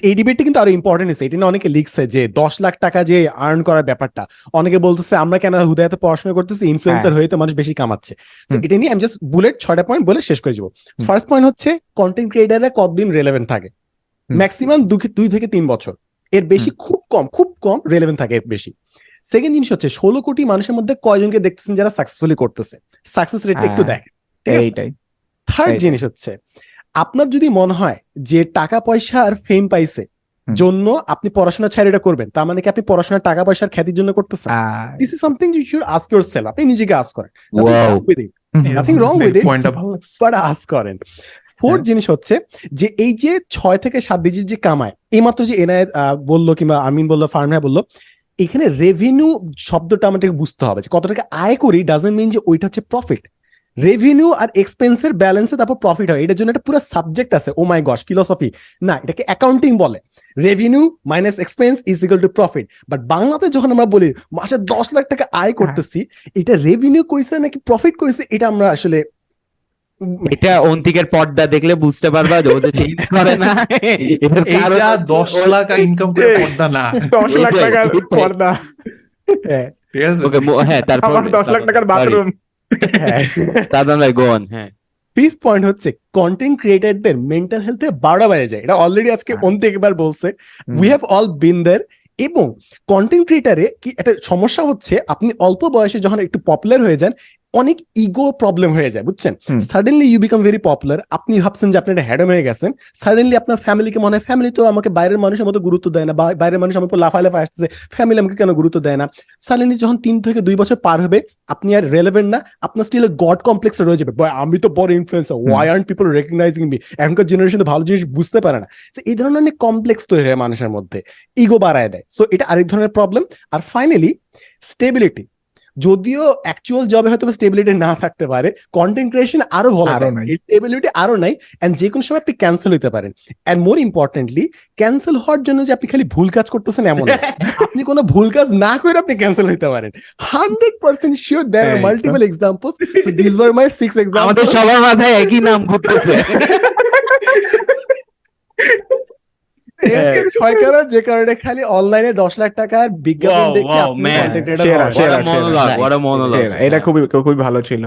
এই ডিবেটটা কিন্তু আরো ইম্পর্টেন্ট আছে। এটা নিয়ে অনেকে লিখছে যে 10 লাখ টাকা যে আর্ন করার ব্যাপারটা, অনেকে বলতেছে আমরা কেন হুদায়তে পড়াশোনা করতেছি, ইনফ্লুয়েন্সার হয়ে তো মানুষ বেশি কামাচ্ছে। তো এটা নিয়ে আমি জাস্ট বুলেট 6টা পয়েন্ট বলে শেষ করে দিব। ফার্স্ট পয়েন্ট হচ্ছে কন্টেন্ট ক্রিয়েটাররা কতদিন রেলেভেন্ট থাকে? ম্যাক্সিমাম 2 থেকে 3 বছর, এর বেশি খুব কম রেলেভেন্ট থাকে এর বেশি। সেকেন্ড জিনিস হচ্ছে 16 কোটি মানুষের মধ্যে কয়জনকে দেখতেছেন যারা সাকসেসফুলি করতেছে, সাকসেস রেটটা একটু দেখেন। এইটাই থার্ড জিনিস হচ্ছে আপনার যদি মনে হয় যে টাকা পয়সা আর ফেম পাইছে জন্য আপনি পড়াশোনা ছাড়া এটা করবেন, তার মানে কি আপনি পড়াশোনা টাকা পয়সার খ্যাতির জন্য করতেছেন? This is something you should ask yourself. আপনি নিজেকে আস্ক করেন, nothing wrong with it, but ask করেন। ফোর্থ জিনিস হচ্ছে যে এই যে 6 থেকে 7 ডিজিট যে কামায়, এইমাত্র যে এনআইএ বললো কিংবা আমিন বললো, ফারহানা বললো, এখানে রেভিনিউ শব্দটা আমাদেরকে বুঝতে হবে যে কত টাকা আয় করি ডাজন্ট মিন যে ওইটা হচ্ছে প্রফিট। রেভিনিউ আর এক্সপেন্সের ব্যালেন্সে তারপর প্রফিট হয়, এটার জন্য একটা পুরো সাবজেক্ট আছে। ও মাই গশ, ফিলোসফি না, এটাকে অ্যাকাউন্টিং বলে। Revenue minus expense is equal to profit. But বাংলাতে যখন আমরা বলি মাসে 10 লাখ টাকা আয় করতেছি, এটা রেভিনিউ কইছে নাকি প্রফিট কইছে, এটা আমরা আসলে এটা অন্তিকের পর্দা দেখলে বুঝতে পারবা যে ও যে চেঞ্জ করে না। এটা 10 লাখ ইনকাম করে পর্দা না, 10 লাখ টাকার পর্দা। হ্যাঁ ঠিক আছে। ওকে, হ্যাঁ, তারপর আমার 10 লাখ টাকার বাথরুম। হ্যাঁ, তারপর ভাই গো অন। হ্যাঁ, ফিফথ পয়েন্ট হচ্ছে কন্টেন্ট ক্রিয়েটরদের মেন্টাল হেলথে 12 বেড়ে যায়। এটা অলরেডি আজকে অন্তে একবার বলছে, উই হ্যাভ অল বিন দেয়ার। এবং কন্টেন্ট ক্রিয়েটারে কি একটা সমস্যা হচ্ছে, আপনি অল্প বয়সে যখন একটু পপুলার হয়ে যান, অনেক ইগো প্রবলেম হয়ে যায়, বুঝছেন? Suddenly you become very popular, আপনি ভাবছেন যে আপনি একটা হ্যাডম হয়ে গেছেন। সাডেনলি আপনার ফ্যামিলিকে মনে হয় ফ্যামিলি তো আমাকে বাইরের মানুষের মতো গুরুত্ব দেয় না, বা বাইরের মানুষ আমাকে লাফায় লাফায় আসতেছে, ফ্যামিলি আমাকে কেন গুরুত্ব দেয় না। সাডেনলি যখন 3 থেকে 2 বছর পার হবে, আপনি আর রেলেভেন্ট না, আপনার স্টিল গড কমপ্লেক্স রয়ে যাবে, আমি তো বড় influencer, why aren't people recognising me. এখনকার জেনারেশন তো ভালো জিনিস বুঝতে পারে না। এই ধরনের অনেক কমপ্লেক্স তৈরি হয় মানুষের মধ্যে, ইগো বাড়ায় দেয়। সো এটা আরেক ধরনের প্রবলেম। আর ফাইনালি স্টেবিলিটি, যদিও অ্যাকচুয়াল জবে হয়তো স্টেবিলিটি না থাকতে পারে, কন্টেন্ট ক্রিয়েশন আরো ভালো, স্টেবিলিটি আরো নাই, এন্ড যে কোনো সময় আপনি ক্যান্সেল হতে পারেন। এন্ড মোর ইম্পর্টেন্টলি, ক্যান্সেল হওয়ার জন্য যে আপনি খালি ভুল কাজ করতেছেন এমন না, আপনি কোনো ভুল কাজ না করে আপনি ক্যান্সেল হতে পারেন। 100% sure, there are multiple examples. So this were my 6 examples. আমাদের সবার মাথায় একই নাম ঘুরতেছে। 6 কারণ যে কারণে খালি অনলাইনে 10 লাখ টাকার বিজ্ঞাপন দেখে আপনি কন্টেন্ট ক্রিয়েটর হওয়া। এটা খুবই ভালো ছিল।